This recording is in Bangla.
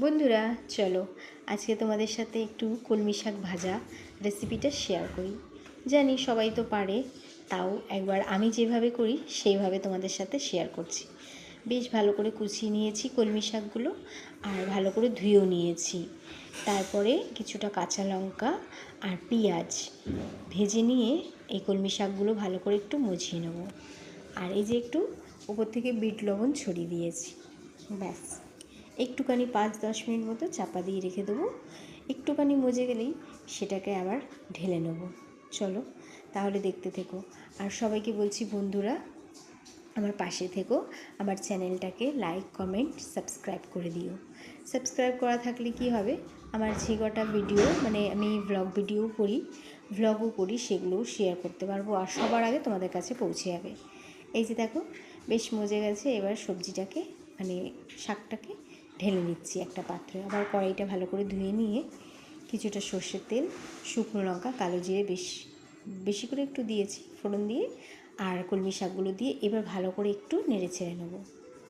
বন্ধুরা চলো আজকে তোমাদের সাথে একটু কলমি শাক ভাজা রেসিপিটা শেয়ার করি। জানি সবাই তো পারে, তাও একবার আমি যেভাবে করি সেইভাবে তোমাদের সাথে শেয়ার করছি। বেশ ভালো করে কুচিয়ে নিয়েছি কলমি শাকগুলো আর ভালো করে ধুয়েও নিয়েছি। তারপরে কিছুটা কাঁচা লঙ্কা আর পেঁয়াজ ভেজে নিয়ে এই কলমি শাকগুলো ভালো করে একটু মুছিয়ে নেব। আর এই যে একটু উপর থেকে বিট লবণ ছড়িয়ে দিয়েছি। ব্যাস, একটুখানি 5-10 মিনিট মতো চাপা দিয়ে রেখে দেবো। একটুখানি মজে গেলেই সেটাকে আবার ঢেলে নেব। চলো তাহলে দেখতে থেকো। আর সবাইকে বলছি, বন্ধুরা আমার পাশে থেকো, আমার চ্যানেলটাকে লাইক কমেন্ট সাবস্ক্রাইব করে দিও। সাবস্ক্রাইব করা থাকলে কি হবে, আমার যে কটা ভিডিও আমি ভ্লগও করি সেগুলোও শেয়ার করতে পারবো আর সবার আগে তোমাদের কাছে পৌঁছে যাবে। এই যে দেখো বেশ মজে গেছে। এবার সবজিটাকে শাকটাকে ঢেলে নিচ্ছি একটা পাত্রে। আবার কড়াইটা ভালো করে ধুয়ে নিয়ে কিছুটা সর্ষের তেল, শুকনো লঙ্কা, কালো জিরে বেশি করে একটু দিয়েছি ফোড়ন দিয়ে, আর কলমি শাকগুলো দিয়ে এবার ভালো করে একটু নেড়ে ছেড়ে নেবো।